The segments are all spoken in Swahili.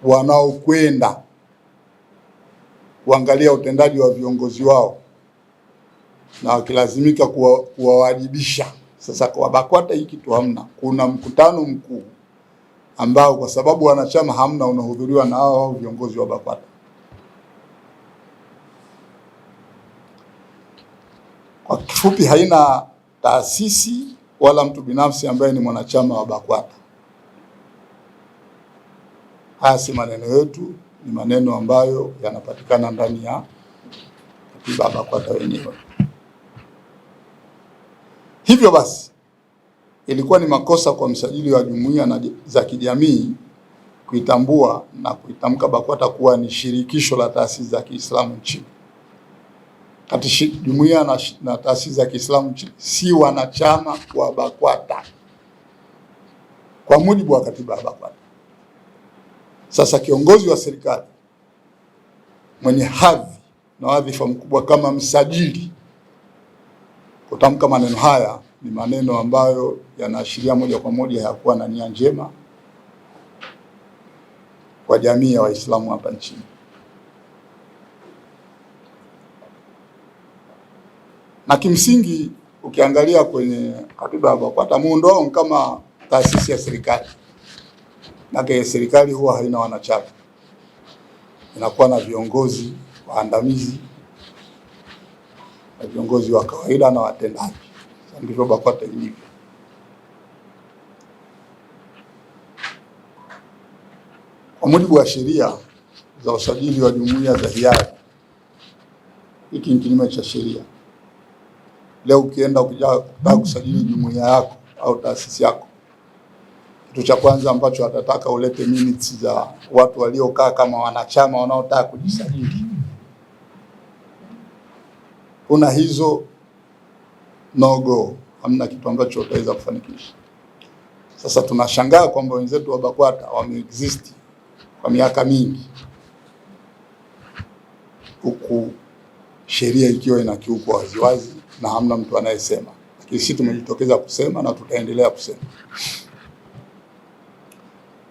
wanaokwenda kuangalia utendaji wa viongozi wao na wakilazimika kuwawajibisha. Sasa kwa BAKWATA hii kitu hamna. Kuna mkutano mkuu ambao kwa sababu wanachama hamna unahudhuriwa na hao viongozi wa BAKWATA. Kwa kifupi, haina taasisi wala mtu binafsi ambaye ni mwanachama wa BAKWATA. Haya si maneno yetu, ni maneno ambayo yanapatikana ndani ya katiba ya BAKWATA wenyewe. Hivyo basi, ilikuwa ni makosa kwa msajili wa jumuiya za kijamii kuitambua na kuitamka BAKWATA kuwa ni shirikisho la taasisi za Kiislamu nchini. Kati jumuiya na taasisi za Kiislamu nchini si wanachama wa BAKWATA kwa mujibu wa katiba ya BAKWATA. Sasa kiongozi wa serikali mwenye hadhi na wadhifa mkubwa kama msajili kutamka maneno haya ni maneno ambayo yanaashiria moja kwa moja hayakuwa na nia njema kwa jamii ya Waislamu hapa nchini. Na kimsingi ukiangalia kwenye katiba ya BAKWATA muundo wao kama taasisi ya serikali. Na serikali huwa haina wanachama. Inakuwa na viongozi waandamizi na viongozi wa kawaida na watendaji. Ndivyo BAKWATA ilivyo. Kwa mujibu wa sheria za usajili wa jumuiya za hiari, hiki ni kinyume cha sheria. Leo ukienda ukitaka kusajili jumuiya yako au taasisi yako, kitu cha kwanza ambacho watataka ulete minutes za watu waliokaa kama wanachama wanaotaka kujisajili. Kuna hizo no go, hamna kitu ambacho utaweza kufanikisha. Sasa tunashangaa kwamba wenzetu wa BAKWATA wameexist kwa miaka mingi huku sheria ikiwa inakiukwa waziwazi na hamna mtu anayesema. Lakini sisi tumejitokeza kusema na tutaendelea kusema.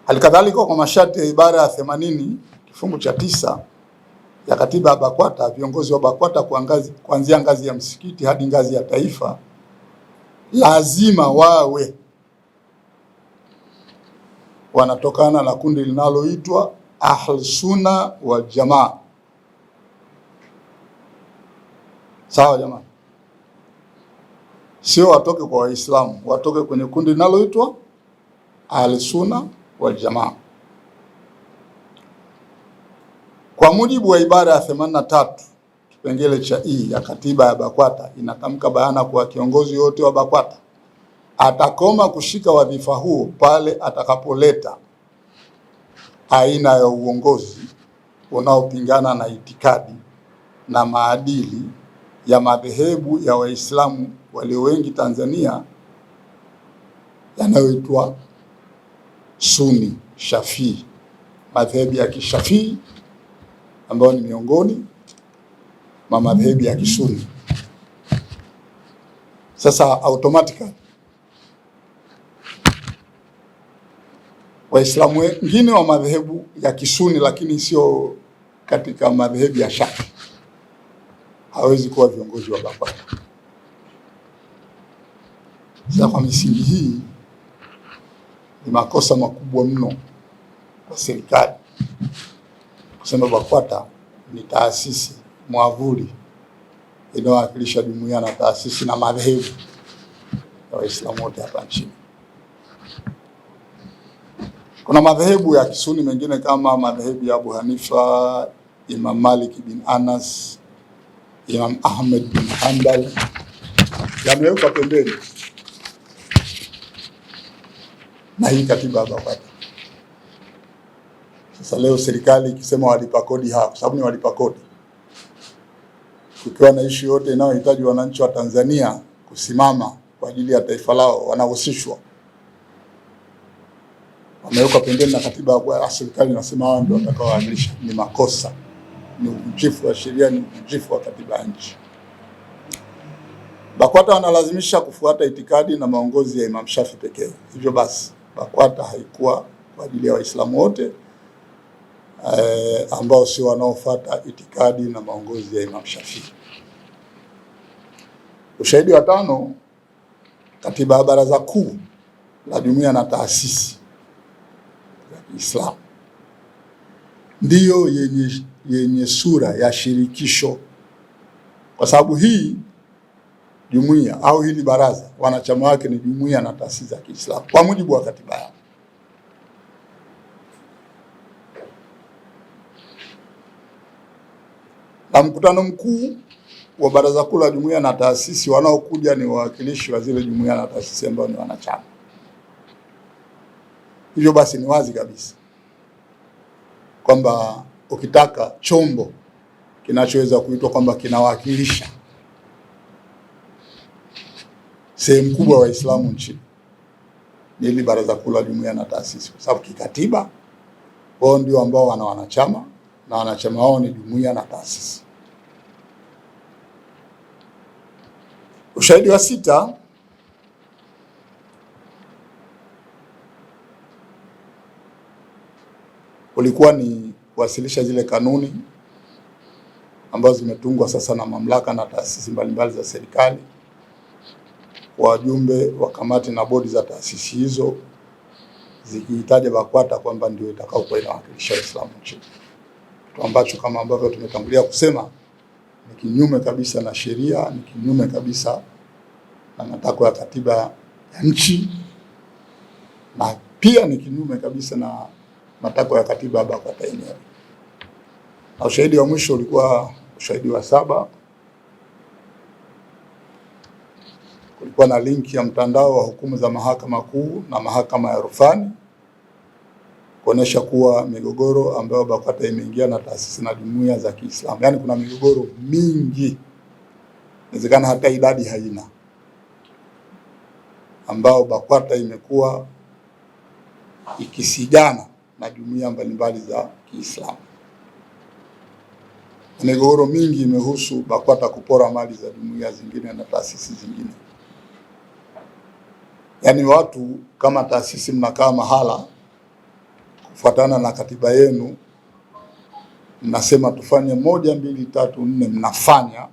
Halikadhalika, kwa masharti ya ibara ya 80 kifungu cha 9 ya katiba ya BAKWATA, viongozi wa BAKWATA kuanzia ngazi ya msikiti hadi ngazi ya taifa lazima wawe wanatokana na kundi linaloitwa Ahlus Sunna wal Jamaa. Sawa jamani? Sio watoke kwa Waislamu, watoke kwenye kundi linaloitwa Ahlus Sunna wal Jamaa. Kwa mujibu wa ibara ya 83 kipengele cha ya katiba ya BAKWATA inatamka bayana kuwa kiongozi yote wa BAKWATA atakoma kushika wadhifa huo pale atakapoleta aina ya uongozi unaopingana na itikadi na maadili ya madhehebu ya Waislamu walio wengi Tanzania yanayoitwa Sunni Shafii, madhehebu ya Kishafii ambayo ni miongoni mwa madhehebu ya Kisuni. Sasa automatically Waislamu wengine wa madhehebu ya Kisuni lakini sio katika madhehebu ya Shafii hawezi kuwa viongozi wa BAKWATA. Sasa kwa misingi hii ni makosa makubwa mno kwa serikali kusema BAKWATA ni taasisi mwavuli inayowakilisha jumuiya na taasisi na madhehebu ya Waislamu wote hapa nchini. Kuna madhehebu ya Kisuni mengine kama madhehebu ya Abu Hanifa, Imam Malik bin Anas, Imam Ahmed bin Hanbal yamewekwa pembeni na hii katiba ya BAKWATA. Sasa leo serikali ikisema walipa kodi kwa sababu ni walipa kodi, ukiwa na issue yote inayohitaji wananchi wa Tanzania kusimama kwa ajili ya taifa lao wanahusishwa, wameweka pembeni na katiba ya serikali inasema wao ndio watakaowakilisha. Ni makosa, ni uvunjifu wa sheria, ni uvunjifu wa katiba ya nchi. BAKWATA wanalazimisha kufuata itikadi na maongozi ya Imam Shafii pekee. Hivyo basi BAKWATA haikuwa kwa ajili ya Waislamu wote ambao sio wanaofuata itikadi na maongozi ya Imam Shafii. Ushahidi wa tano, katiba ya Baraza Kuu la Jumuiya na Taasisi za Kiislamu ndiyo yenye sura ya shirikisho, kwa sababu hii jumuiya au hili baraza wanachama wake ni jumuiya na taasisi za Kiislamu kwa mujibu wa katiba yao. Na mkutano mkuu wa Baraza Kuu la Jumuiya na Taasisi wanaokuja ni wawakilishi wa zile jumuiya na taasisi ambao ni wanachama. Hivyo basi ni wazi kabisa kwamba ukitaka chombo kinachoweza kuitwa kwamba kinawakilisha sehemu kubwa Waislamu nchini ni hili Baraza Kuu la Jumuiya na Taasisi, kwa sababu kikatiba wao ndio ambao wana wanachama na wanachama wao ni jumuiya na taasisi. Ushahidi wa sita, ulikuwa ni kuwasilisha zile kanuni ambazo zimetungwa sasa na mamlaka na taasisi mbalimbali za serikali kwa wajumbe wa kamati na bodi za taasisi hizo, zikihitaja BAKWATA kwamba ndio itakayokuwa inawakilisha Waislamu nchini, kitu ambacho kama ambavyo tumetangulia kusema ni kinyume kabisa na sheria, ni kinyume kabisa na matakwa ya katiba ya nchi, na pia ni kinyume kabisa na matakwa ya katiba ya BAKWATA yenyewe. Na ushahidi wa mwisho ulikuwa ushahidi wa saba. Kulikuwa na linki ya mtandao wa hukumu za Mahakama Kuu na Mahakama ya Rufani kuonesha kuwa migogoro ambayo BAKWATA imeingia na taasisi na jumuiya za Kiislamu, yani kuna migogoro mingi, inawezekana hata idadi haina, ambao BAKWATA imekuwa ikisigana na jumuiya mbalimbali za Kiislamu. Migogoro mingi imehusu BAKWATA kupora mali za jumuiya zingine na taasisi zingine. Yani watu kama taasisi mnakaa mahala kufuatana na katiba yenu, mnasema tufanye 1, 2, 3, 4, mnafanya.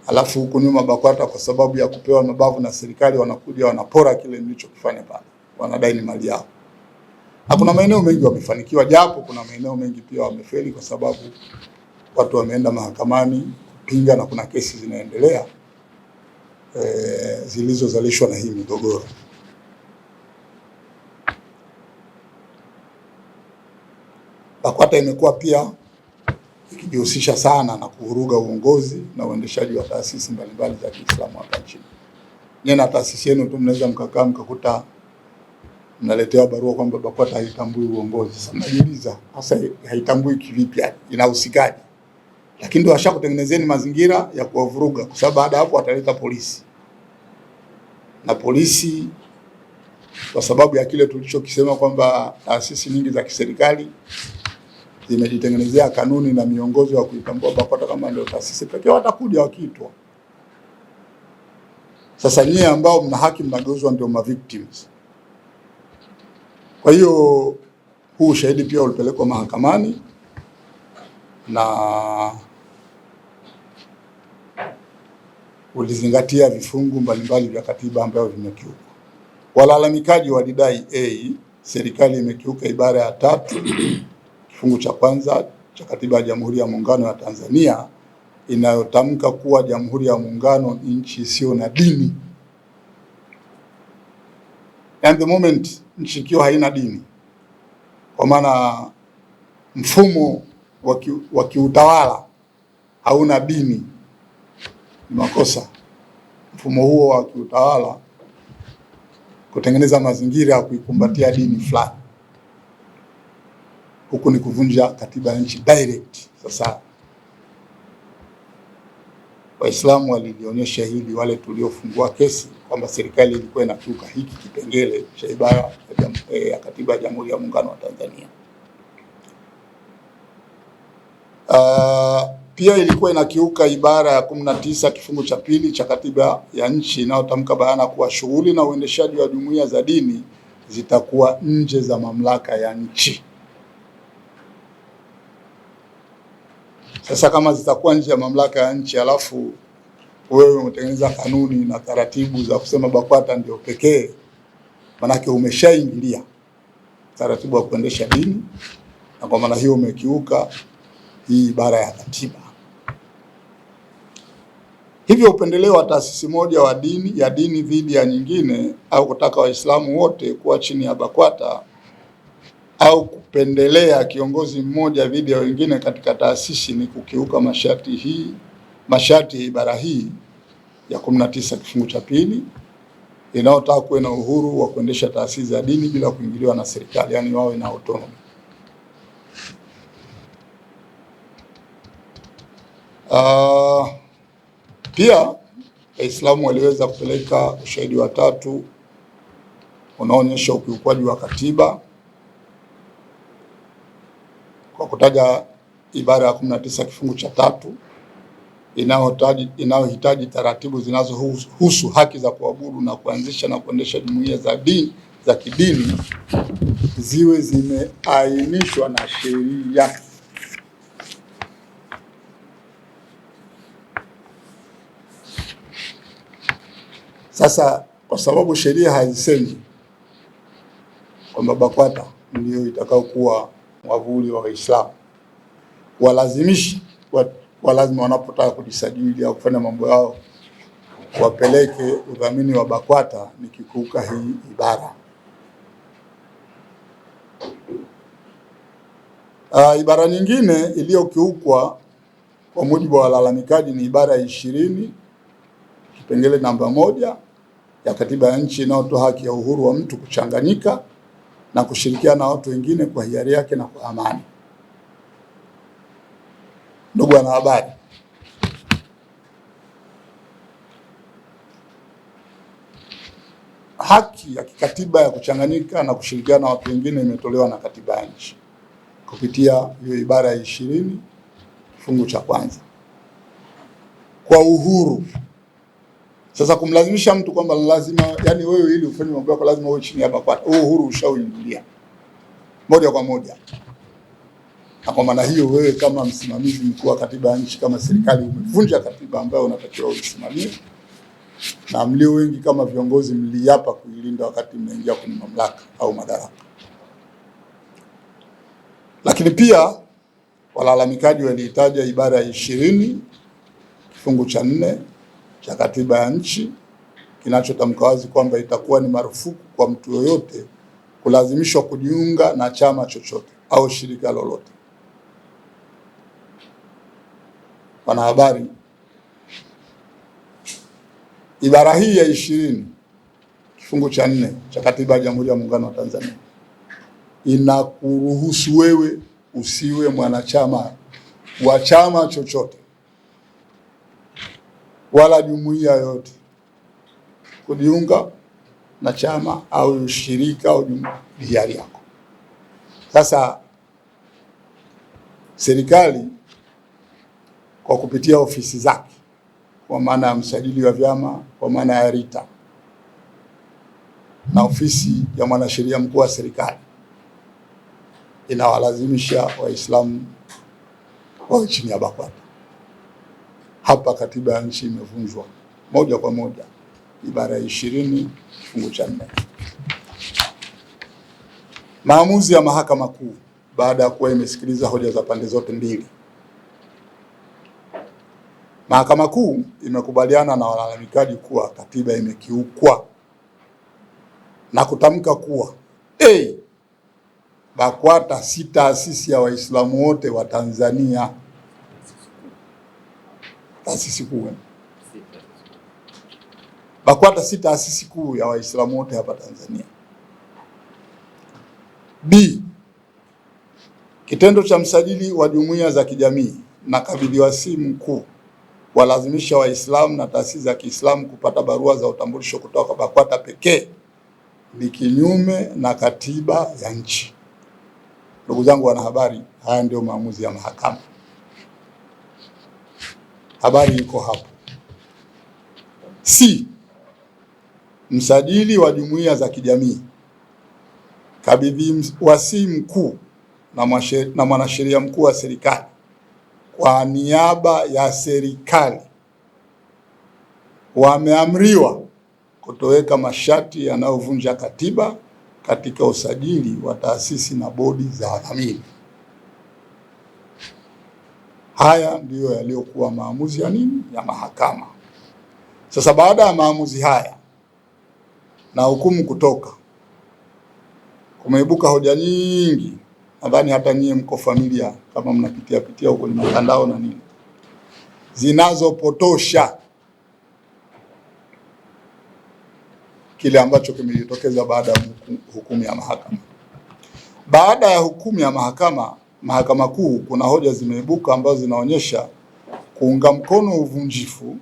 Alafu huku nyuma BAKWATA kwa sababu ya kupewa mabavu na serikali wanakuja wanapora kile mlichokifanya pale, wanadai ni mali yao. Na kuna maeneo mengi wamefanikiwa, japo kuna maeneo mengi pia wamefeli, kwa sababu watu wameenda mahakamani kupinga na kuna kesi zinaendelea zilizozalishwa na hii migogoro. BAKWATA imekuwa pia ikijihusisha sana na kuvuruga uongozi na uendeshaji wa taasisi mbalimbali za Kiislamu hapa nchini. Nyinyi na taasisi yenu tu mnaweza mkakaa mkakuta mnaletewa barua kwamba BAKWATA haitambui uongozi. Sasa najiuliza, hasa haitambui kivipi, inahusikaje? Lakini ndio washakutengenezeni mazingira ya kuwavuruga, kwa sababu baada hapo wataleta polisi. Na polisi kwa sababu ya kile tulichokisema kwamba taasisi nyingi za kiserikali zimejitengenezea kanuni na miongozo ya kuitambua BAKWATA kama ndio taasisi pekee, watakuja wakiitwa. Sasa nyie ambao mna haki mnageuzwa ndio ma victims. Kwa hiyo huu ushahidi pia ulipelekwa mahakamani na ulizingatia vifungu mbalimbali vya katiba ambavyo vimekiuka. Walalamikaji walidai serikali imekiuka ibara ya 3 kifungu cha kwanza cha katiba ya Jamhuri ya Muungano wa Tanzania inayotamka kuwa Jamhuri ya Muungano ni nchi isiyo na dini. And the moment nchi ikiwa haina dini, kwa maana mfumo wa kiutawala hauna dini, ni makosa mfumo huo wa kiutawala kutengeneza mazingira ya kuikumbatia dini fulani. Huku ni kuvunja katiba ya nchi direct. Sasa Waislamu walilionyesha hili wale tuliofungua kesi kwamba serikali ilikuwa inakiuka hiki kipengele cha ibara ya katiba ya Jamhuri ya Muungano wa Tanzania. Pia ilikuwa inakiuka ibara ya 19 kifungu cha 2 cha katiba ya nchi inayotamka bayana kuwa shughuli na uendeshaji wa jumuiya za dini zitakuwa nje za mamlaka ya nchi. Sasa kama zitakuwa nje ya mamlaka ya nchi, alafu wewe umetengeneza kanuni na taratibu za kusema BAKWATA ndio pekee, manake umeshaingilia taratibu wa kuendesha dini, na kwa maana hiyo umekiuka hii ibara ya katiba. Hivyo upendeleo wa taasisi moja wa dini dhidi ya nyingine, au kutaka Waislamu wote kuwa chini ya BAKWATA, au kupendelea kiongozi mmoja dhidi ya wengine katika taasisi ni kukiuka masharti ya ibara hii ya 19 kifungu cha pili inayotaka kuwe na uhuru wa kuendesha taasisi za dini bila kuingiliwa na serikali, yani wawe na autonomy. Pia Waislamu waliweza kupeleka ushahidi wa tatu unaonyesha ukiukwaji wa katiba kwa kutaja ibara ya 19 kifungu cha tatu inayohitaji taratibu zinazohusu haki za kuabudu na kuanzisha na kuendesha jumuiya za kidini ziwe zimeainishwa na sheria. Sasa kwa sababu sheria haisemi kwamba BAKWATA ndio itakao kuwa mwavuli wa Waislamu, lazima wanapotaka kujisajili au kufanya mambo yao wapeleke udhamini wa BAKWATA, ni kiuka hii ibara. Ibara nyingine iliyokiukwa kwa mujibu wa walalamikaji ni ibara ya 20 kipengele namba 1 ya katiba ya nchi inayotoa haki ya uhuru wa mtu kuchanganyika na kushirikiana na watu wengine kwa hiari yake na kwa amani. Ndugu wanahabari, haki ya kikatiba ya kuchanganyika na kushirikiana na watu wengine imetolewa na katiba ya nchi kupitia hiyo ibara ya 20 kifungu cha kwanza kwa uhuru. Sasa kumlazimisha mtu kwamba lazima, yani wewe ili ufanye mambo yako lazima uwe chini ya BAKWATA, uhuru ushauingilia moja kwa moja. Na kwa maana hiyo wewe kama msimamizi mkuu wa katiba ya nchi, kama serikali, umevunja katiba ambayo unatakiwa uisimamie, na mlio wengi kama viongozi mliapa kuilinda wakati mnaingia kwenye mamlaka au madaraka. Lakini pia walalamikaji walihitaja ibara ya 20 kifungu cha 4 cha katiba ya nchi kinachotamka wazi kwamba itakuwa ni marufuku kwa mtu yoyote kulazimishwa kujiunga na chama chochote au shirika lolote. Wanahabari, ibara hii ya 20 kifungu cha 4 cha katiba ya Jamhuri ya Muungano wa Tanzania inakuruhusu wewe usiwe mwanachama wa chama chochote wala jumuiya yoyote kujiunga na chama au shirika au hiari yako. Sasa serikali kwa kupitia ofisi zake, kwa maana ya msajili wa vyama, kwa maana ya RITA na ofisi ya mwanasheria mkuu wa serikali, inawalazimisha Waislamu wawe chini ya BAKWATA. Hapa katiba ya nchi imevunjwa moja kwa moja, ibara ya 20 kifungu cha 4. Maamuzi ya Mahakama Kuu baada ya kuwa imesikiliza hoja za pande zote mbili. Mahakama Kuu imekubaliana na walalamikaji kuwa katiba imekiukwa na kutamka kuwa BAKWATA si taasisi ya Waislamu wote wa Tanzania. Taasisi kuu. BAKWATA si taasisi kuu ya Waislamu wote hapa Tanzania. B. Kitendo cha msajili wa jumuiya za kijamii na kabidhi wasifu mkuu walazimisha Waislamu na taasisi za Kiislamu kupata barua za utambulisho kutoka BAKWATA pekee ni kinyume na katiba ya nchi. Ndugu zangu wanahabari, haya ndio maamuzi ya mahakama. Habari iko hapo. C. Msajili wa jumuiya za kijamii kabidhi wasifu mkuu na mwanasheria mkuu wa serikali kwa niaba ya serikali wameamriwa kutoweka masharti yanayovunja katiba katika usajili wa taasisi na bodi za wadhamini. Haya ndiyo yaliyokuwa maamuzi ya nini? Ya mahakama. Sasa baada ya maamuzi haya na hukumu kutoka, kumeibuka hoja nyingi. Nadhani hata nyie mko familia kama mnapitia huko kwenye mitandao na nini, zinazopotosha kile ambacho kimejitokeza baada ya hukumu ya mahakama. Baada ya hukumu ya Mahakama Kuu, kuna hoja zimeibuka ambazo zinaonyesha kuunga mkono uvunjifu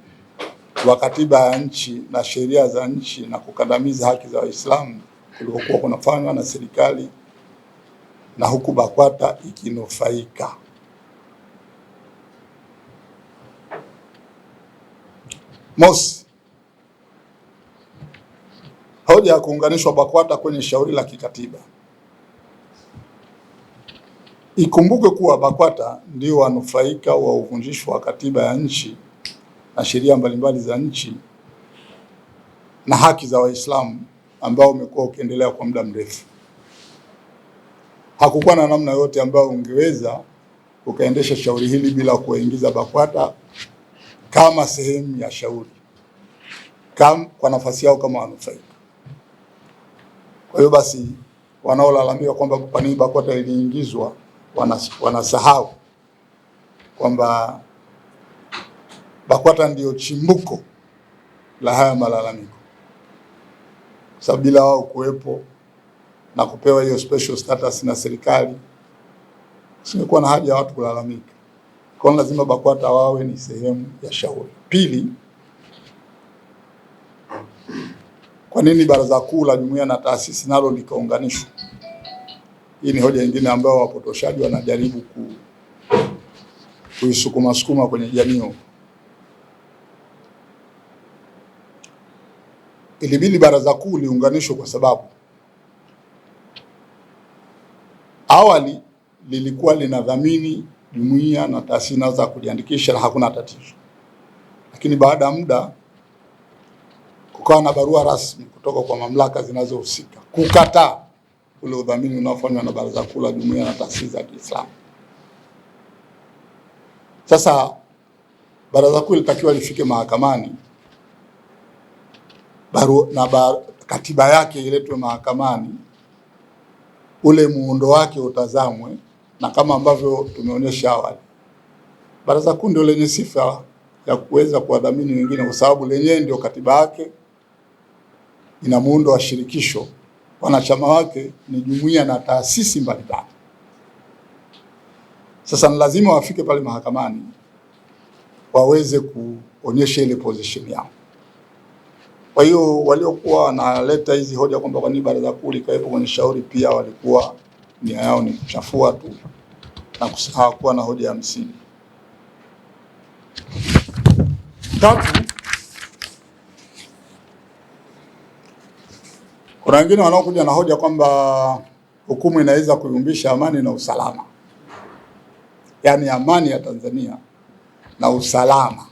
wa katiba ya nchi na sheria za nchi na kukandamiza haki za Waislamu kulikokuwa kunafanywa na serikali, na huku BAKWATA ikinufaika. Mosi, hoja ya kuunganishwa BAKWATA kwenye shauri la kikatiba. Ikumbuke kuwa BAKWATA ndio wanufaika wa uvunjisho wa katiba ya nchi na sheria mbalimbali za nchi na haki za Waislamu ambao umekuwa ukiendelea kwa muda mrefu. Hakukuwa na namna yote ambayo ungeweza ukaendesha shauri hili bila kuingiza BAKWATA kama sehemu ya shauri, kwa nafasi yao kama wanufaika. Kwa hiyo basi, wanaolalamika kwamba kwa nini BAKWATA iliingizwa wanasahau kwamba BAKWATA ndio chimbuko la haya malalamiko, sababu bila wao kuwepo na kupewa hiyo special status na serikali, singekuwa na haja ya watu kulalamika. Kwa hiyo lazima BAKWATA wawe ni sehemu ya shauri. Pili, kwa nini Baraza Kuu la Jumuiya na Taasisi nalo likaunganishwa? Hii ni hoja nyingine ambayo wapotoshaji wanajaribu kuisukuma kwenye jamii. Ilibidi Baraza Kuu liunganishwe kwa sababu awali lilikuwa linadhamini jumuiya na taasisi za kujiandikisha na hakuna tatizo, lakini baada ya muda kukawa na barua rasmi kutoka kwa mamlaka zinazohusika kukataa ule udhamini unaofanywa na Baraza Kuu la Jumuiya na Taasisi za Kiislamu. Sasa Baraza Kuu litakiwa lifike mahakamani, katiba yake iletwe mahakamani, ule muundo wake utazamwe, na kama ambavyo tumeonyesha awali, Baraza Kuu ndio lenye sifa ya kuweza kuwadhamini wengine, kwa sababu lenyewe ndio katiba yake ina muundo wa shirikisho, wanachama wake ni jumuiya na taasisi mbalimbali. Sasa ni lazima wafike pale mahakamani waweze kuonyesha ile position yao. Kwa hiyo waliokuwa wanaleta hizi hoja kwamba kwa nini Baraza Kuu likawepo kwenye shauri, pia walikuwa nia yao ni kuchafua tu na hawakuwa na hoja ya msingi. Tatu, kuna wengine wanaokuja na hoja kwamba hukumu inaweza kuyumbisha amani na usalama, yaani amani ya Tanzania na usalama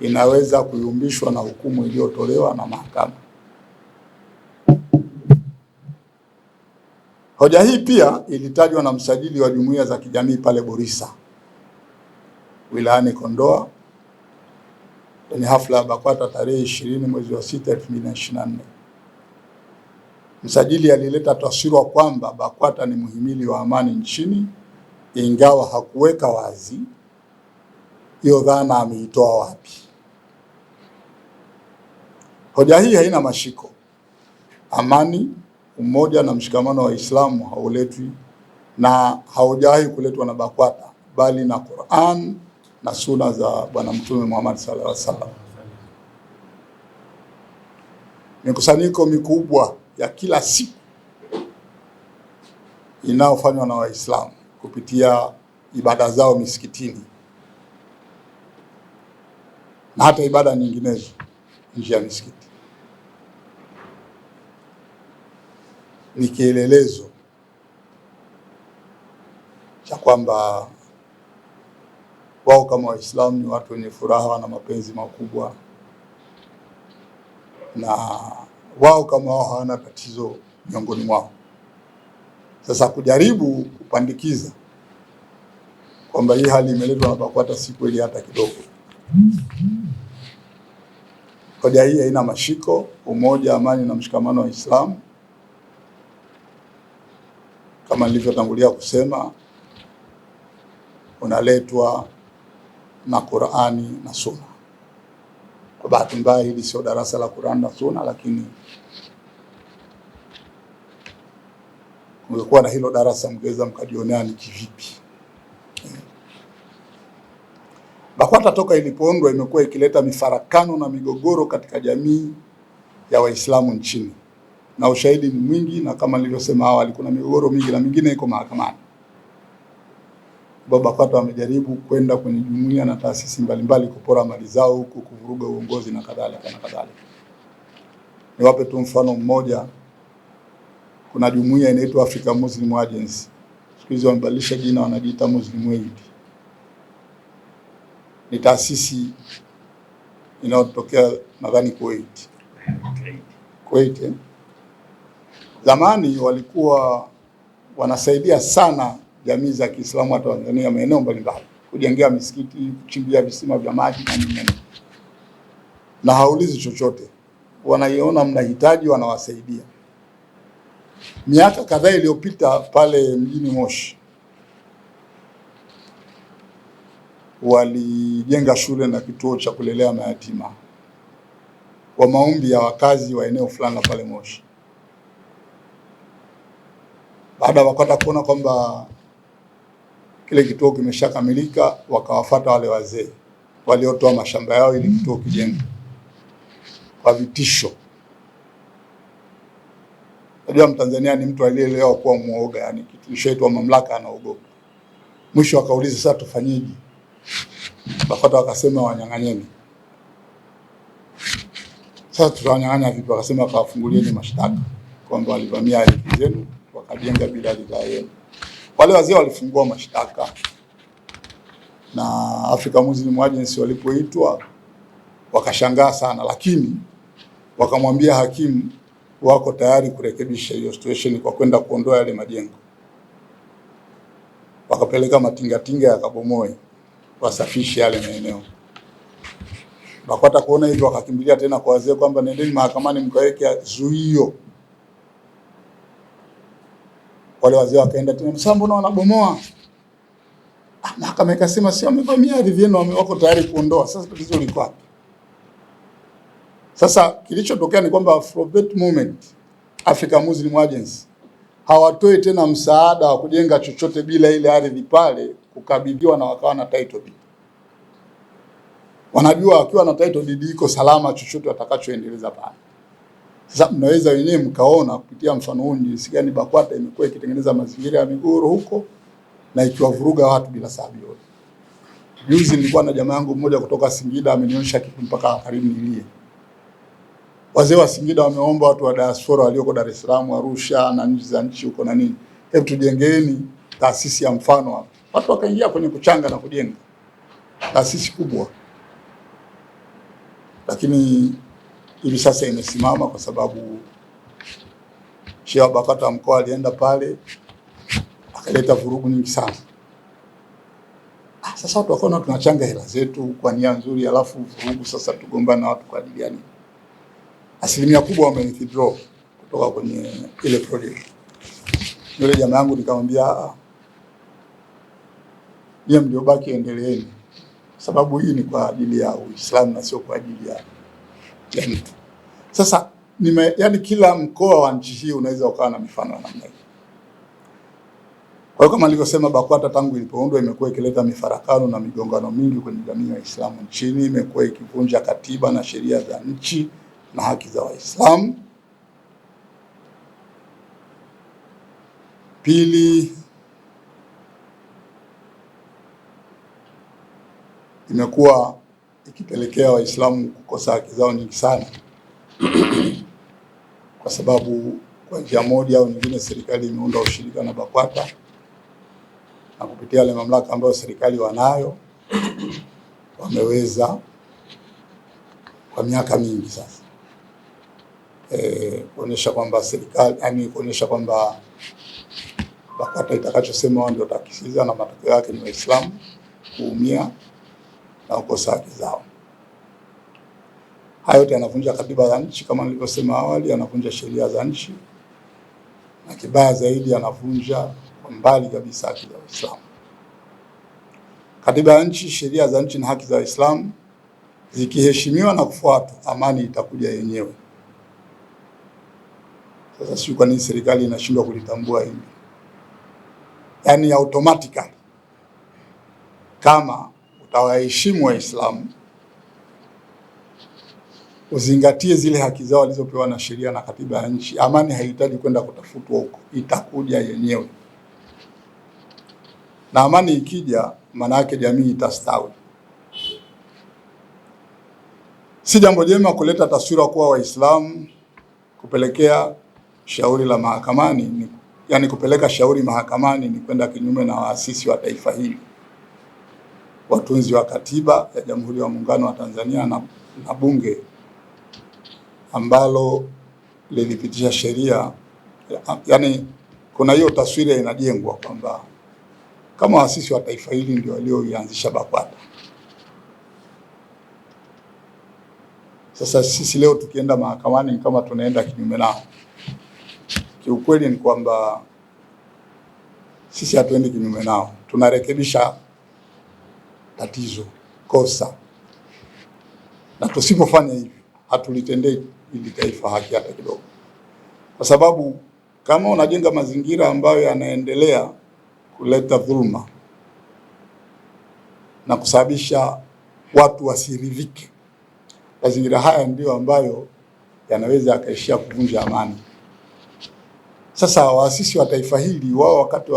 inaweza kuyumbishwa na hukumu iliyotolewa na mahakama. Hoja hii pia ilitajwa na msajili wa jumuiya za kijamii pale Borisa wilayani Kondoa kwenye hafla ya BAKWATA tarehe 20 mwezi wa 6 2024. Msajili alileta taswira kwamba BAKWATA ni muhimili wa amani nchini, ingawa hakuweka wazi hiyo dhana ameitoa wapi. Hoja hii haina mashiko. Amani, umoja na mshikamano wa Waislamu hauletwi na haujawahi kuletwa na BAKWATA, bali na Qur'an na Sunna za Bwana Mtume Muhammad sallallahu alaihi wasallam. Mikusanyiko mikubwa ya kila siku inayofanywa na Waislamu kupitia ibada zao misikitini na hata ibada nyinginezo nje ya misikiti ni kielelezo cha kwamba wao kama Waislamu ni watu wenye furaha na mapenzi makubwa, na wao kama wao hawana tatizo miongoni mwao. Sasa kujaribu kupandikiza kwamba hii hali imeletwa na BAKWATA si kweli hata kidogo. Hoja hii haina mashiko. Umoja, amani na mshikamano wa Uislamu kama nilivyotangulia kusema unaletwa na Qur'ani na Sunna. Kwa bahati mbaya hili sio darasa la Qur'ani na Sunna, lakini ungekuwa na hilo darasa mngeweza mkajionea ni kivipi. BAKWATA toka ilipoundwa imekuwa ikileta mifarakano na migogoro katika jamii ya Waislamu nchini, na ushahidi ni mwingi, na kama nilivyosema awali kuna migogoro mingi na mingine iko mahakamani. BAKWATA wamejaribu kwenda kwenye jumuiya na taasisi mbalimbali kupora mali zao huku, kuvuruga uongozi na kadhalika na kadhalika. Niwape tu mfano mmoja. Kuna jumuiya inaitwa Africa Muslim Agency. Siku hizi wamebadilisha jina, wanajiita Muslim Aid. Ni taasisi inayotokea nadhani Kuwait. Zamani walikuwa wanasaidia sana jamii za Kiislamu wa Tanzania maeneo mbalimbali, kujengea misikiti, kuchimbia visima vya maji na nyingine, na haulizi chochote, wanaiona mnahitaji, wanawasaidia. Miaka kadhaa iliyopita pale mjini Moshi walijenga shule na kituo cha kulelea mayatima kwa maombi ya wakazi wa eneo fulani pale Moshi. Baada ya BAKWATA kuona kwamba kile kituo kimeshakamilika, wakawafuata wale wazee waliotoa mashamba yao ili kituo kijengwe kwa vitisho. Najua Mtanzania ni mtu aliyeelewa kuwa muoga, yani kitisho yetu wa mamlaka anaogopa. Mwisho akauliza sasa tufanyeje? BAKWATA wakasema wanyang'anyeni. Sasa tutawanyang'anya vipi? Wakasema akawafungulieni mashtaka kwamba walivamia ardhi zenu wakajenga bila ridhaa yenu. Wale wazee walifungua mashtaka, na Africa Muslim Agency walipoitwa wakashangaa sana, lakini wakamwambia hakimu wako tayari kurekebisha hiyo situation kwa kwenda kuondoa yale majengo. Wakapeleka matingatinga yakabomoe wasafishe yale maeneo. BAKWATA kuona hivyo wakakimbilia tena kwa wazee kwamba nendeni mahakamani mkaweke zuio. Wale wazee wakaenda tena, sasa mbona wanabomoa? Mahakama ikasema sio wamevamia ardhi yenu, wako tayari kuondoa. Sasa tatizo liko wapi? Sasa kilichotokea ni kwamba from that moment Africa Muslim Agency hawatoi tena msaada wa kujenga chochote bila ile ardhi pale kukabidhiwa na wakawa na title deed. Wanajua wakiwa na title deed iko salama chochote watakachoendeleza pale. Sasa mnaweza wenyewe mkaona kupitia mfano huu jinsi gani BAKWATA imekuwa ikitengeneza mazingira ya migogoro huko na ikiwavuruga watu bila sababu yoyote. Juzi nilikuwa na jamaa yangu mmoja kutoka Singida amenionyesha kitu mpaka karibu nilie. Wazee wa Singida wameomba watu wa diaspora walioko Dar es Salaam, Arusha na nchi za nchi huko na nini, hebu tujengeeni taasisi ya mfano hapa. Watu wakaingia kwenye kuchanga na kujenga taasisi kubwa, lakini hivi sasa imesimama kwa sababu Sheikh wa BAKWATA mkoa alienda pale akaleta vurugu nyingi sana. Sasa watu wakaona tunachanga hela zetu kwa nia nzuri, alafu vurugu sasa tugombana na watu kwa ajili ya nini? Asilimia kubwa wame-withdraw kutoka kwenye ile project. Yule jamaa yangu nikamwambia yeye ndio baki endeleeni, sababu hii ni kwa ajili ya Uislamu na sio kwa ajili ya mtu. Sasa yani kila mkoa wa nchi hii unaweza ukawa na mifano ya namna hii. Kwa hiyo kama nilivyosema, BAKWATA tangu ilipoundwa imekuwa ikileta mifarakano na migongano mingi kwenye jamii ya Waislamu nchini, imekuwa ikivunja katiba na sheria za nchi na haki za Waislamu. Pili, imekuwa ikipelekea Waislamu kukosa haki zao nyingi sana kwa sababu kwa njia moja au nyingine serikali imeunda ushirika na BAKWATA na kupitia ile mamlaka ambayo serikali wanayo wameweza kwa miaka mingi sasa kuonyesha kwamba serikali, yani kuonyesha kwamba BAKWATA itakachosema wao ndio watakisikiza, na matokeo yake ni Waislamu kuumia na kukosa haki zao. Hayo yote yanavunja katiba ya nchi kama nilivyosema awali, yanavunja sheria za nchi, na kibaya zaidi yanavunja kwa mbali kabisa haki za Waislamu. Katiba ya nchi, sheria za nchi na haki za Waislamu zikiheshimiwa na kufuatwa, amani itakuja yenyewe. Sasa sio kwa nini serikali inashindwa kulitambua hili? Yaani automatically kama utawaheshimu Waislamu, uzingatie zile haki zao walizopewa na sheria na katiba ya nchi, amani haihitaji kwenda kutafutwa huko, itakuja yenyewe. Na amani ikija, maana yake jamii itastawi. Si jambo jema kuleta taswira kuwa Waislamu kupelekea shauri la mahakamani, yani kupeleka shauri mahakamani ni kwenda kinyume na waasisi wa taifa hili, watunzi wa katiba ya Jamhuri ya Muungano wa Tanzania na bunge ambalo lilipitisha sheria. Yani kuna hiyo taswira inajengwa kwamba kama waasisi wa taifa hili ndio walioianzisha BAKWATA. Sasa sisi leo tukienda mahakamani ni kama tunaenda kinyume nao. Kiukweli ni kwamba sisi hatuendi kinyume nao, tunarekebisha tatizo, kosa. Na tusipofanya hivi, hatulitendei ili taifa haki hata kidogo. Kwa sababu kama unajenga mazingira ambayo yanaendelea kuleta dhuluma na kusababisha watu wasiridhike, mazingira haya ndio ambayo yanaweza yakaishia kuvunja amani. Sasa waasisi wa taifa hili wao wakati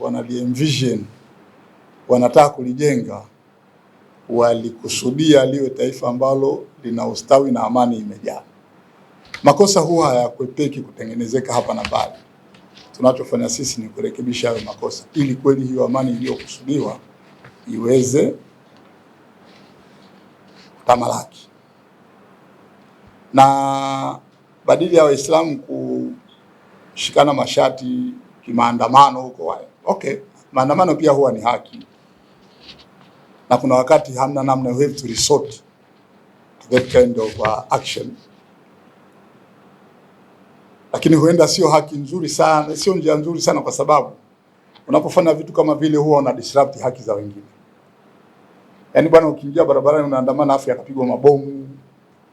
wanali-envision, wanataka kulijenga, walikusudia liwe taifa ambalo lina ustawi na amani imejaa. Makosa huwa hayakwepeki kutengenezeka hapa na pale. Tunachofanya sisi ni kurekebisha hayo makosa ili kweli hiyo amani iliyokusudiwa iweze kutamalaki. Na badili ya Waislamu kushikana mashati kimaandamano huko, okay, maandamano pia huwa ni haki, na kuna wakati hamna namna, you have to resort to that kind of action. Lakini huenda sio haki nzuri sana, sio njia nzuri sana, kwa sababu unapofanya vitu kama vile huwa una disrupt haki za wengine. Yaani bwana, ukiingia barabarani unaandamana afu yakapigwa mabomu,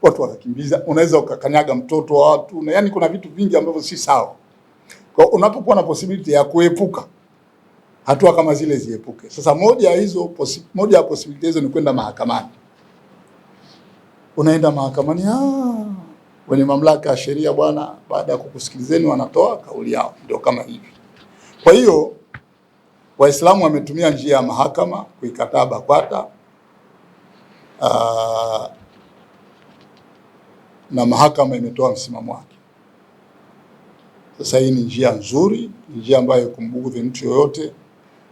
watu wakakimbiza, unaweza ukakanyaga mtoto wa watu, na yani kuna vitu vingi ambavyo si sawa. Kwa unapokuwa na possibility ya kuepuka hatua kama zile, ziepuke. Sasa moja ya possibility hizo ni kwenda mahakamani. Unaenda mahakamani, wenye mamlaka ya sheria bwana, baada ya kukusikilizeni wanatoa kauli yao, ndio kama hivi. Kwa hiyo Waislamu wametumia njia ya mahakama kuikataa BAKWATA, na mahakama imetoa msimamo wake. Sasa hii ni njia nzuri, njia ambayo kumbugudhi mtu yoyote.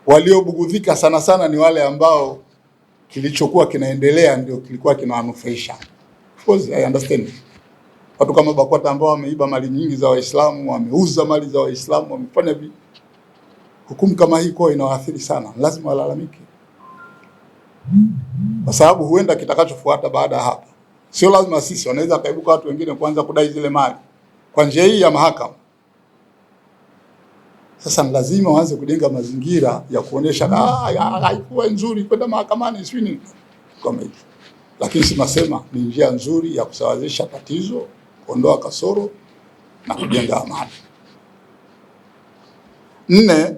Waliobugudhika sana sana ni wale ambao kilichokuwa kinaendelea ndio kilikuwa kinawanufaisha. Of course I understand. Watu kama BAKWATA ambao wameiba mali nyingi za Waislamu, wameuza mali za Waislamu, wamefanya hukumu kama hii kwa inawaathiri sana, lazima walalamike. Kwa sababu huenda kitakachofuata baada ya hapa, sio lazima sisi, wanaweza kaibuka watu wengine kuanza kudai zile mali kwa njia hii ya mahakama. Sasa ni lazima waanze kujenga mazingira ya kuonesha haikuwa nzuri kwenda mahakamani sio kama hivi. Lakini sinasema ni njia nzuri ya kusawazisha tatizo, kuondoa kasoro na kujenga amani. 4,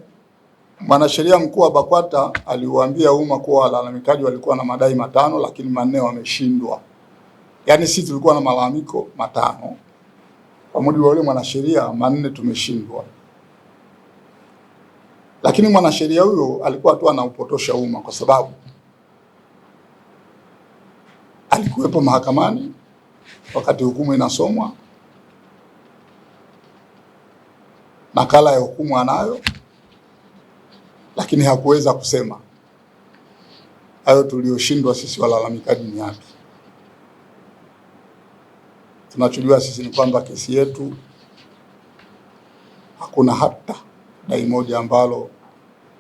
Mwanasheria mkuu wa BAKWATA aliwaambia umma kuwa walalamikaji walikuwa na madai 5 lakini 4 wameshindwa. Yaani sisi tulikuwa na malalamiko 5. Kwa mujibu wa yule mwanasheria 4 tumeshindwa. Lakini mwanasheria huyo alikuwa tu anaupotosha umma, kwa sababu alikuwepo mahakamani wakati hukumu inasomwa, nakala ya hukumu anayo, lakini hakuweza kusema. hayo tulioshindwa sisi walalamikaji ni yapi? Tunachojua sisi ni kwamba kesi yetu hakuna hata dai moja ambalo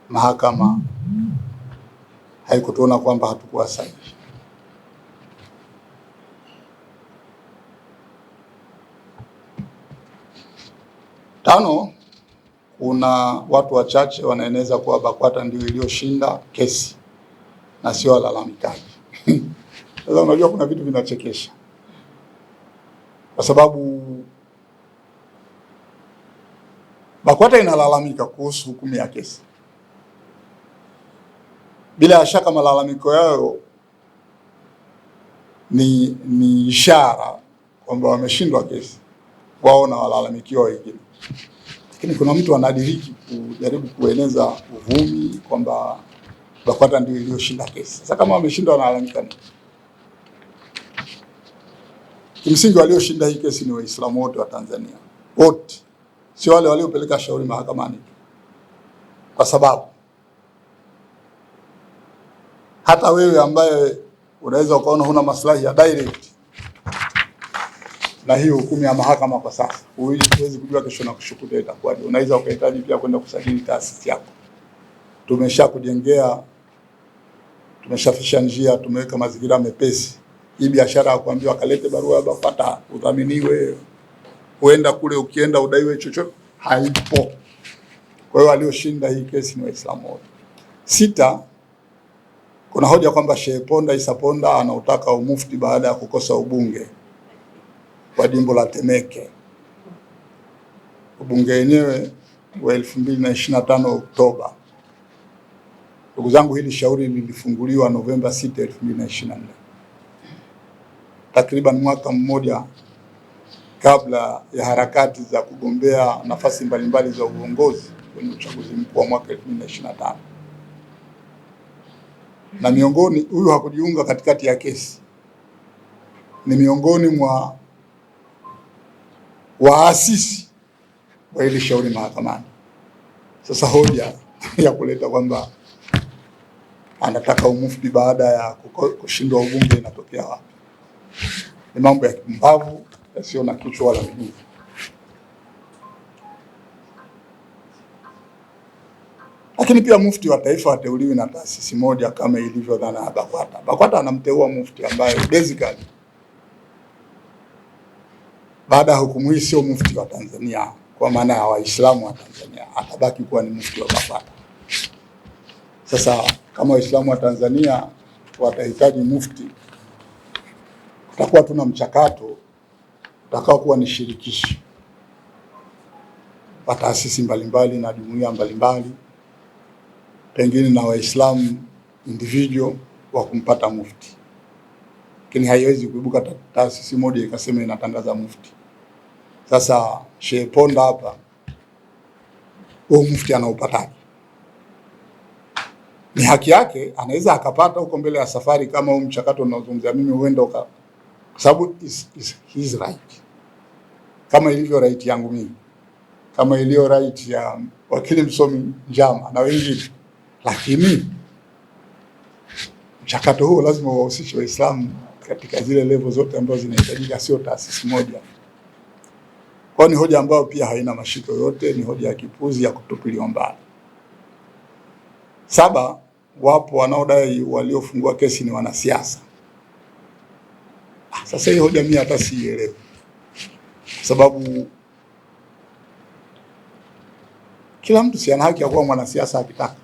mahakama haikutuona kwamba hatukuwa sahihi. Tano, kuna watu wachache wanaeneza kuwa BAKWATA ndio iliyoshinda kesi na sio walalamikaji. Sasa unajua kuna vitu vinachekesha, kwa sababu BAKWATA inalalamika kuhusu hukumu ya kesi. Bila shaka malalamiko yao ni ishara kwamba wameshindwa kesi wao na walalamikiwa wengine. Lakini kuna mtu anadiriki kujaribu kueneza uvumi kwamba BAKWATA ndio iliyoshinda kesi. Sasa kama wameshindwa wanalalamika nini? Kimsingi walioshinda hii kesi ni Waislamu wote wa Tanzania. Wote. Sio wale waliopeleka shauri mahakamani. Kwa sababu hata wewe ambaye unaweza ukaona huna maslahi ya direct na hiyo hukumu ya mahakama kwa sasa, huwezi kujua kesho na kushukuta itakuwaje. Unaweza ukahitaji pia kwenda kusajili taasisi yako. Tumeshakujengea, tumeshafisha njia, tumeweka mazingira mepesi. Hii biashara ya kuambiwa kalete barua ya BAKWATA udhaminiwe, uenda kule ukienda udaiwe chochote, haipo. Kwa hiyo walioshinda hii kesi ni Waislamu wote. 6, kuna hoja kwamba Sheikh Ponda Isa Ponda anautaka umufti baada ya kukosa ubunge kwa jimbo la Temeke. Ubunge wenyewe wa 2025 Oktoba. Ndugu zangu, hili shauri lilifunguliwa Novemba 6, 2024. Takriban mwaka mmoja kabla ya harakati za kugombea nafasi mbalimbali za uongozi kwenye uchaguzi mkuu wa mwaka 2025. Na miongoni, huyu hakujiunga katikati ya kesi, ni miongoni mwa waasisi wa hili shauri mahakamani. Sasa hoja ya kuleta kwamba anataka umufti baada ya kushindwa ubunge inatokea wapi? Ni mambo ya kipumbavu yasiyo na kichwa wala miguu. Lakini pia mufti wa taifa ateuliwi na taasisi moja kama ilivyo dhana ya BAKWATA. BAKWATA anamteua mufti ambaye basically baada ya hukumu hii sio mufti wa Tanzania kwa maana ya Waislamu wa Tanzania, atabaki kuwa ni mufti wa BAKWATA. Sasa kama Waislamu wa Tanzania watahitaji mufti, tutakuwa tuna mchakato utakao kuwa ni shirikishi wa taasisi mbalimbali na jumuiya mbalimbali, pengine na Waislamu individual wa kumpata mufti. Lakini haiwezi kuibuka taasisi moja ikasema inatangaza mufti. Sasa Sheikh Ponda hapa, huo mufti anaupataje? Ni haki yake, anaweza akapata huko mbele ya safari kama huu mchakato unaozungumzia mimi huenda kwa sababu is his right. Kama ilivyo right yangu mimi, kama ilivyo right ya wakili msomi Njama na wengine. Lakini mchakato huu lazima wahusishe Waislamu katika zile level zote ambazo zinahitajika, sio taasisi moja. Kwa ni hoja ambayo pia haina mashiko yote, ni hoja ya kipuzi ya kutupiliwa mbali. 7, wapo wanaodai waliofungua kesi ni wanasiasa. Sasa hii hoja mimi hata sielewi. Sababu kila mtu si ana haki ya kuwa mwanasiasa akitaka.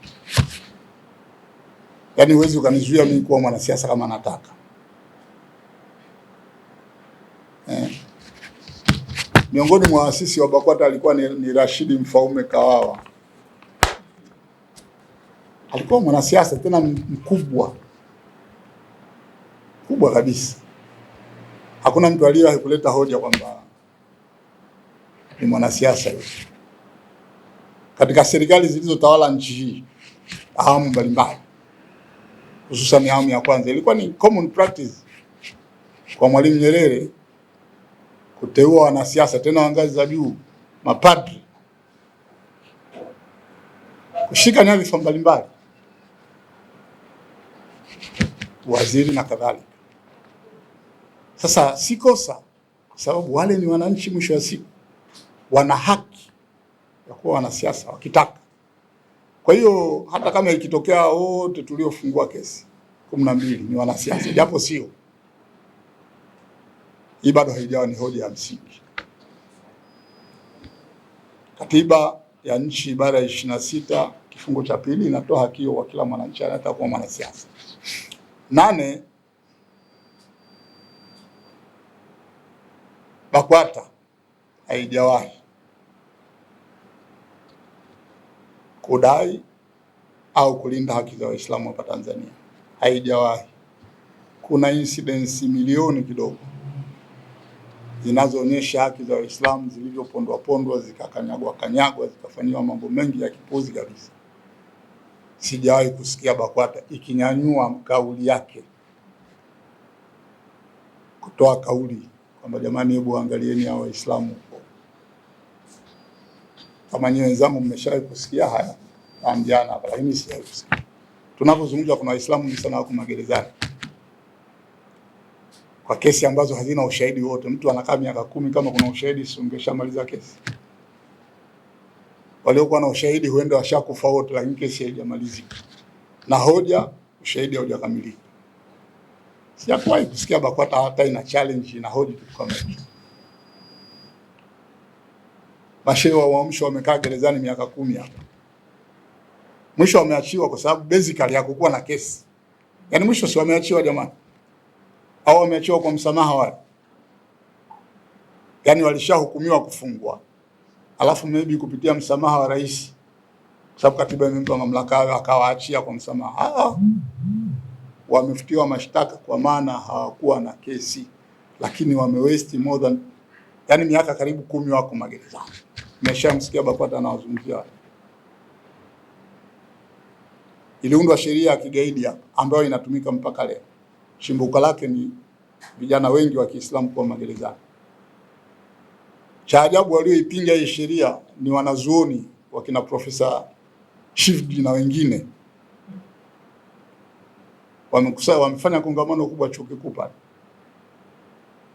Yaani huwezi ukanizuia mimi kuwa mwanasiasa kama nataka. Miongoni mwa waasisi wa BAKWATA alikuwa ni Rashidi Mfaume Kawawa. Alikuwa mwanasiasa tena mkubwa kabisa. Hakuna mtu aliyewahi kuleta hoja kwamba ni mwanasiasa yule. Katika serikali zilizotawala nchi hii awamu mbalimbali, hususan awamu ya kwanza, ilikuwa ni common practice kwa Mwalimu Nyerere kuteua wanasiasa tena wa ngazi za juu, mapadri, kushika nyadhifa mbalimbali. waziri na kadhalika. Sasa si kosa, sababu wale ni wananchi, mwisho wa siku wana haki ya kuwa wanasiasa wakitaka. Kwa hiyo hata kama ikitokea wote tuliofungua kesi 12 ni wanasiasa, japo sio, hii bado haijawa ni hoja ya msingi. Katiba ya nchi ibara ya 26 kifungu cha pili inatoa haki hiyo kwa kila mwananchi anataka kuwa mwanasiasa. 8, BAKWATA haijawahi kudai au kulinda haki za Waislamu hapa Tanzania, haijawahi. Kuna incidents milioni kidogo zinazoonyesha haki za Waislamu zilivyopondwa zikakanyagwa zikafanywa mambo mengi ya kipuzi kabisa. Sijawahi kusikia BAKWATA ikinyanyua kauli yake kutoa kauli kwamba jamani, hebu angalieni hao Waislamu huko. Kama nyinyi wenzangu mmeshawahi kusikia haya amjana hapa, lakini sijawahi kusikia. Tunapozungumza kuna Waislamu wengi sana wako magerezani kwa kesi ambazo hazina ushahidi wote. Mtu anakaa miaka 10, kama kuna ushahidi si ungeshamaliza kesi? Waliokuwa na ushahidi huenda washakufa wote, lakini kesi haijamalizika na ushahidi haujakamilika. Sijawahi kusikia BAKWATA hata ina challenge na hoja kitu kama hicho. Mashehe wa Uamsho wamekaa gerezani miaka 10 hapa, mwisho wameachiwa kwa sababu basically hakukuwa na kesi. Yaani mwisho si wameachiwa jamani, au wameachiwa kwa msamaha wale? Yaani walishahukumiwa kufungwa, alafu maybe kupitia msamaha wa rais, kwa sababu katiba imempa mamlaka hayo, akawaachia kwa msamaha. Wamefutiwa mashtaka kwa maana hawakuwa na kesi, lakini wamewaste more than, yani miaka karibu 10 wako magerezani. Nimeshamsikia BAKWATA anawazungumzia. Iliundwa sheria ya kigaidi hapa ambayo inatumika mpaka leo. Chimbuko lake ni vijana wengi wa Kiislamu kwa magerezani. Cha ajabu, walioipinga hii sheria ni wanazuoni wakina Profesa Shivji na wengine. Wamefanya kongamano kubwa chuo kikuu pale,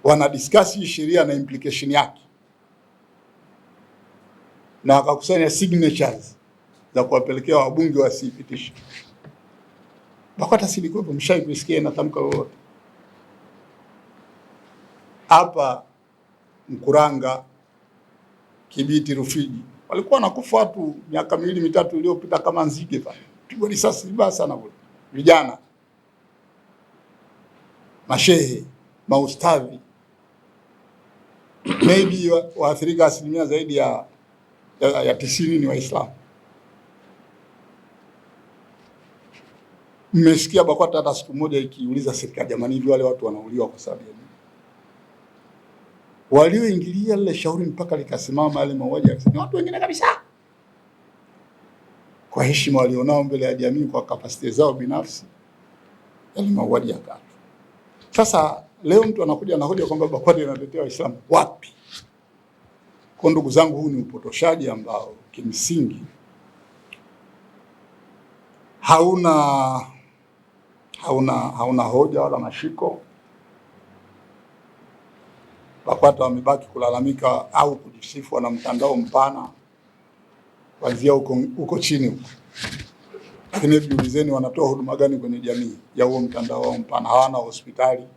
wana discuss hii sheria na implication yake, na wakakusanya signatures za kuwapelekea wabunge wasipitishe. BAKWATA silikuwepo, mshai kusikia na tamko lolote hapa? Mkuranga, Kibiti, Rufiji walikuwa nakufa watu miaka 2-3 iliyopita kama nzige pale, pigwa risasi vibaya sana kule. Vijana, mashehe, maustadhi, maybe waathirika asilimia zaidi ya 90 ni Waislamu. Mmesikia BAKWATA hata siku moja ikiuliza serikali, jamani, hivi wale watu wanauliwa kwa sababu ya nini? Walioingilia lile shauri mpaka likasimama yale mauaji ni watu wengine kabisa, kwa heshima walionao mbele ya jamii, kwa kapasiti zao binafsi, yale mauaji yakatu. Sasa leo mtu anakuja na hoja kwamba BAKWATA inatetea Waislamu. Wapi? Kwa ndugu zangu, huu ni upotoshaji ambao kimsingi hauna hoja wala mashiko. BAKWATA wamebaki kulalamika au kujisifu na mtandao mpana kuanzia huko chini huko, lakini jiulizeni wanatoa huduma gani kwenye jamii ya huo mtandao mpana? Hawana hospitali.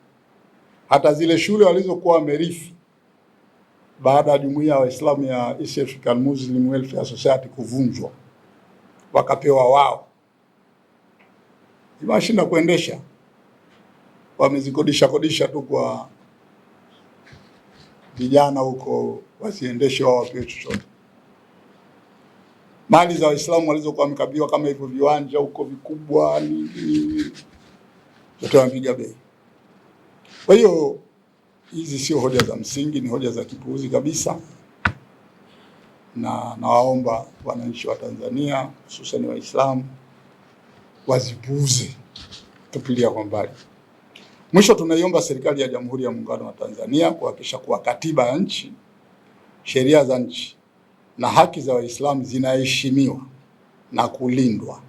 Hata zile shule walizokuwa wamerithi baada ya jumuiya ya Waislamu ya East African Muslim Welfare Society kuvunjwa, wakapewa wao, imeshinda kuendesha, wamezikodisha tu kwa vijana huko, wasiendeshe wao, wapewe chochote. Mali za Waislamu walizokuwa wamekabidhiwa kama hivyo viwanja huko vikubwa zote wamepiga bei. Kwa hiyo hizi sio hoja za msingi, ni hoja za kipuuzi kabisa, na nawaomba wananchi wa Tanzania hususan Waislamu wazipuuze, tupilia kwa mbali. Mwisho, tunaiomba serikali ya Jamhuri ya Muungano wa Tanzania kuhakikisha kuwa katiba ya nchi, sheria za nchi na haki za Waislamu zinaheshimiwa na kulindwa,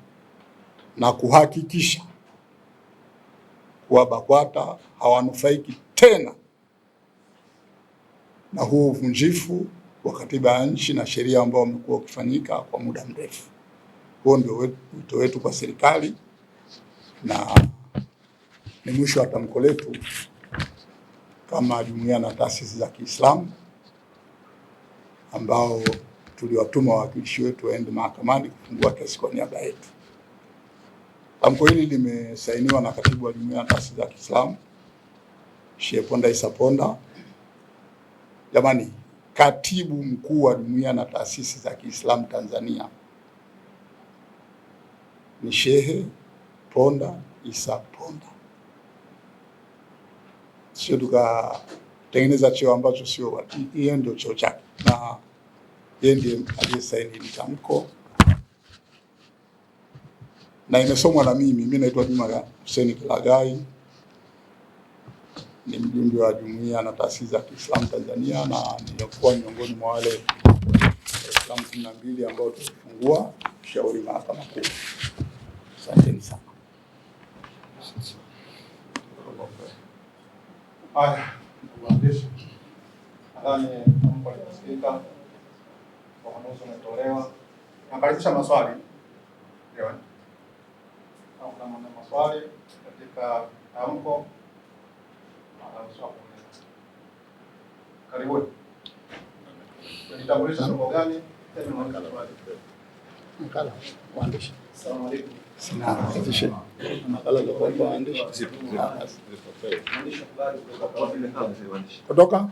na kuhakikisha kuwa BAKWATA hawanufaiki tena na huo uvunjifu wa katiba ya nchi na sheria ambao umekuwa ukifanyika kwa muda mrefu. Huo ndio wito wetu kwa serikali, na ni mwisho wa tamko letu kama jumuiya na taasisi za Kiislamu ambao tuliwatuma wawakilishi wetu waende mahakamani kufungua kesi kwa niaba yetu. Tamko hili limesainiwa na katibu wa jumuiya na taasisi za Kiislamu Sheikh Ponda Isa Ponda. Jamani, katibu mkuu wa jumuiya na taasisi za Kiislamu Tanzania ni Sheikh Ponda Isa Ponda, sio tukatengeneza cheo ambacho sio. Hiyo ndio cheo chake, na yeye ndiye aliyesaini hili tamko na imesomwa na mimi. Mimi naitwa Juma Hussein Kilagai, ni mjumbe wa jumuiya na taasisi za Kiislamu Tanzania, na nilikuwa miongoni mwa wale Waislamu 12 ambao tulifungua shauri mahakama kuu. Asanteni sana. Haya, mwandishi, nadhani mambo yanasikika, uamuzi umetolewa. Nakaribisha maswali. Ndio. Kuna maswali katika tamko. Karibuni. Nitambulisha somo gani? Makala waandishi. Asalamu alaykum. Makala za waandishi. Kutoka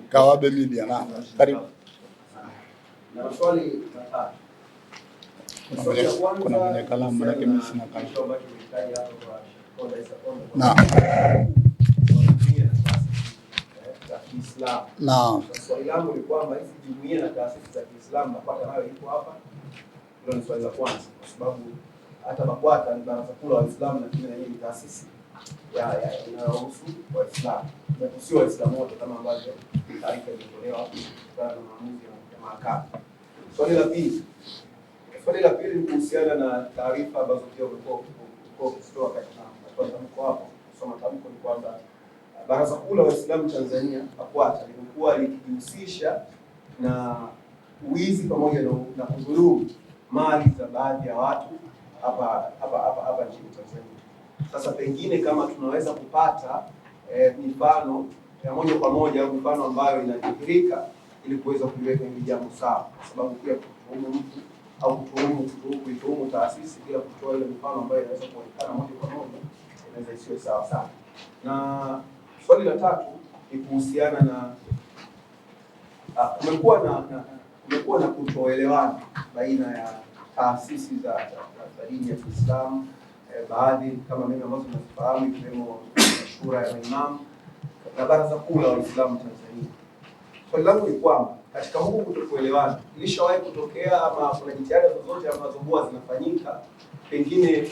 Kawabe Media. Na karibu. Na maswali matatu. Kuna mwenye kalamu na mimi sina kalamu. Na swali langu ni kwamba hizi jumuiya na taasisi za Kiislamu BAKWATA nayo iko hapa. Hilo ni swali la kwanza, kwa sababu hata BAKWATA ni baraza kuu la Waislamu, lakini yenyewe ni taasisi inayohusu Waislamu, na sio Waislamu wote kama ambavyo taarifa imetolewa kutokana na maamuzi ya mahakama. Swali la pili ni kuhusiana na taarifa ambazo pia umekuwa ukitoa katika tamko hapo. Kusoma tamko ni kwamba Baraza Kuu la Waislamu Tanzania BAKWATA limekuwa likijihusisha na uwizi pamoja na kudhulumu mali za baadhi ya watu hapa nchini Tanzania. Sasa pengine kama tunaweza kupata mifano ya moja kwa moja au mifano ambayo inadhihirika ili kuweza kuliweka hili jambo sawa, kwa sababu pia kutuhumu mtu au kuituhumu taasisi bila kutoa ile mifano ambayo inaweza kuonekana moja kwa moja inaweza isiwe sawa sana. Na swali la tatu ni kuhusiana na kumekuwa na kutoelewana baina ya taasisi za dini ya Kiislamu, baadhi kama mimi ambazo nazifahamu ikiwemo Shura ya Maimamu na Baraza Kuu la Waislamu Tanzania. Swali langu ni kwamba katika huku kutokuelewana ilishawahi kutokea ama kuna jitihada zozote ambazo huwa zinafanyika pengine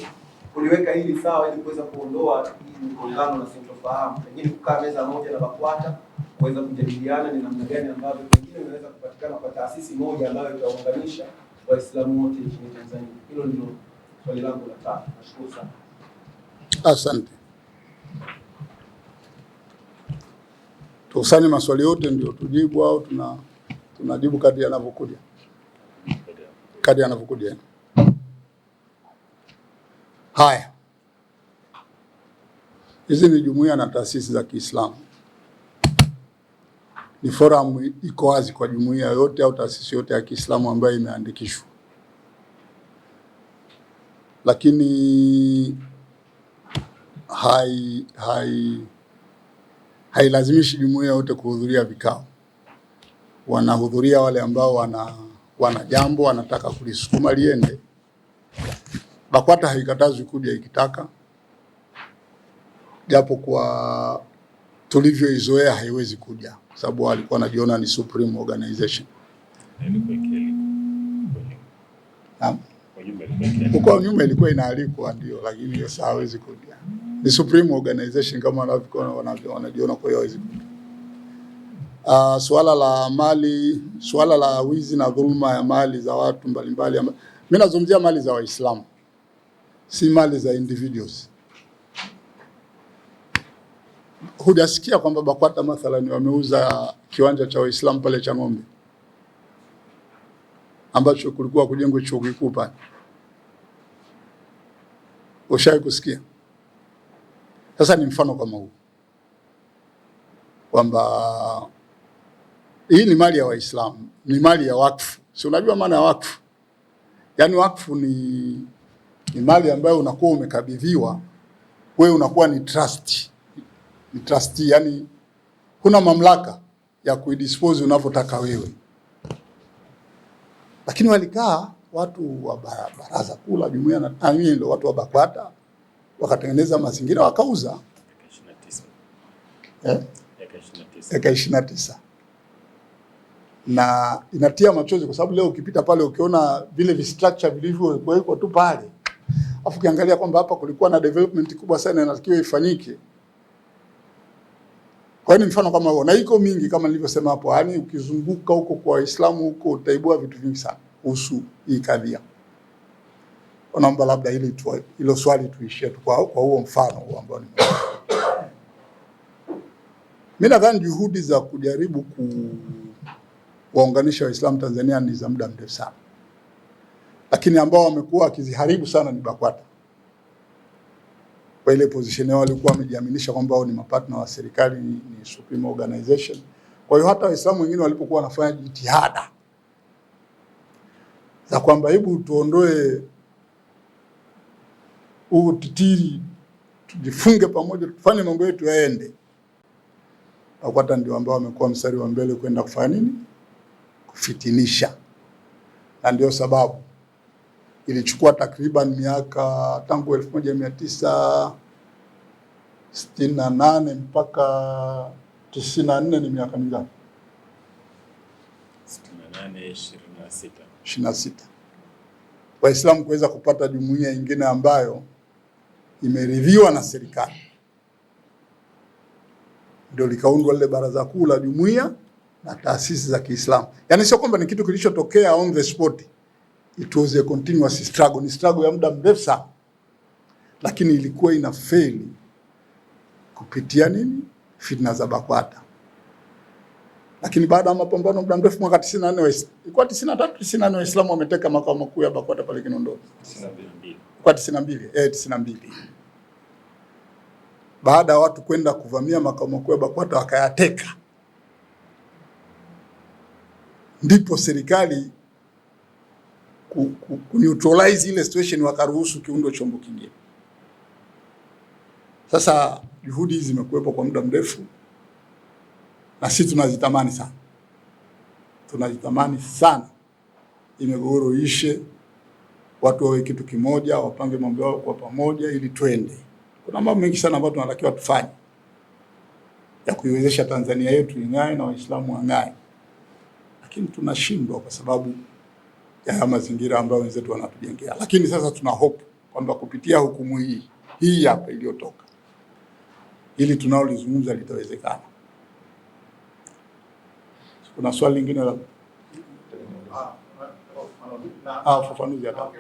kuliweka hili sawa ili kuweza kuondoa hii mgongano na sintofahamu, pengine kukaa meza moja na BAKWATA kuweza kujadiliana ni namna gani ambavyo pengine inaweza kupatikana kwa taasisi moja ambayo itaunganisha Waislamu wote nchini Tanzania? Hilo ndilo swali langu la tatu. Nashukuru sana. Asante. Tukusanye maswali yote ndio tujibu au tunajibu kadri yanavyokuja? Kadri yanavyokuja. Haya. Hizi ni jumuiya na taasisi za Kiislamu. Ni forum iko wazi kwa jumuiya yote au taasisi yote ya Kiislamu ambayo imeandikishwa. Lakini hailazimishi jumuiya yote kuhudhuria vikao. Wanahudhuria wale ambao wana jambo wanataka kulisukuma liende. BAKWATA haikatazwi kuja ikitaka, japo kwa tulivyoizoea haiwezi kuja kwa sababu walikuwa wanajiona ni supreme organization. Huko nyuma ilikuwa inaalikwa ndio, lakini hiyo sasa hawezi kuja. Ni supreme organization kama wanajiona, kwa hiyo hawezi kuja. Swala la wizi na dhulma ya mali za watu mbalimbali. Mimi nazungumzia mali za Waislamu, si mali za individuals. hujasikia kwamba BAKWATA mathalani wameuza kiwanja cha Waislamu pale Chang'ombe ambacho kulikuwa kujengwa chuo kikuu pale? Ushawahi kusikia? Sasa ni mfano kama huu kwamba hii ni mali ya Waislamu, ni mali ya wakfu. Si unajua maana ya wakfu? Yaani wakfu ni mali ambayo unakuwa umekabidhiwa wewe, unakuwa ni trust. Ni trustee, yani huna mamlaka ya kuidispose unavyotaka wewe. Lakini walikaa watu wa baraza kuu la jumuiya na ndio watu wa BAKWATA wakatengeneza mazingira wakauza eka 29. Na inatia machozi kwa sababu leo ukipita pale ukiona vile structure vilivyowekwa tu pale, afu ukiangalia kwamba hapa kulikuwa na development kubwa sana inatakiwa ifanyike. Kwa hiyo ni mfano kama huo, na iko mingi kama nilivyosema hapo. Yaani ukizunguka huko kwa Waislamu huko utaibua vitu vingi sana kuhusu hii kadhia. Naomba labda hilo swali tuishie tu kwa huo mfano huo ambao ni mimi nadhani juhudi za kujaribu kuwaunganisha Waislamu Tanzania ni za muda mrefu sana, lakini ambao wamekuwa wakiziharibu sana ni BAKWATA. Kwa ile position yao walikuwa wamejiaminisha kwamba wao ni mapartner wa serikali, ni supreme organization. Kwa hiyo hata Waislamu wengine walipokuwa wanafanya jitihada za kwamba hebu tuondoe huu titiri, tujifunge pamoja, tufanye mambo yetu yaende, BAKWATA ndio ambao wamekuwa mstari wa mbele kwenda kufanya nini? Kufitinisha. Na ndio sababu ilichukua takriban miaka tangu 1968 mpaka 94, ni miaka mingapi? 26. Waislamu kuweza kupata jumuiya nyingine ambayo imeridhiwa na serikali. Ndio likaundwa lile baraza kuu la jumuiya na taasisi za Kiislamu. Yaani sio kwamba ni kitu kilichotokea on the spot. It was a continuous struggle. Ni struggle ya muda mrefu sana. Lakini ilikuwa ina fail kupitia nini? Fitna za BAKWATA. Lakini baada ya mapambano muda mrefu, mwaka 94 ilikuwa 93 94 Waislamu wameteka makao makuu ya BAKWATA pale Kinondoni. 92. Kwa 92. Baada ya watu kwenda kuvamia makao makuu ya BAKWATA wakayateka, ndipo serikali neutralize ile situation, wakaruhusu kiundo chombo kingine. Sasa juhudi hizi zimekuwepo kwa muda mrefu na sisi tunazitamani sana. Tunazitamani sana migogoro ishe, watu wawe kitu kimoja, wapange mambo yao kwa pamoja ili twende. Kuna mambo mengi sana ambayo tunatakiwa tufanye ya kuiwezesha Tanzania yetu ing'ae na Waislamu wang'ae. Lakini tunashindwa kwa sababu ya mazingira ambayo wenzetu wanatujengea. Lakini sasa tuna hope kwamba kupitia hukumu hii hapa iliyotoka, ili tunaolizungumza litawezekana. Kuna swali lingine la fafanuzi hapa.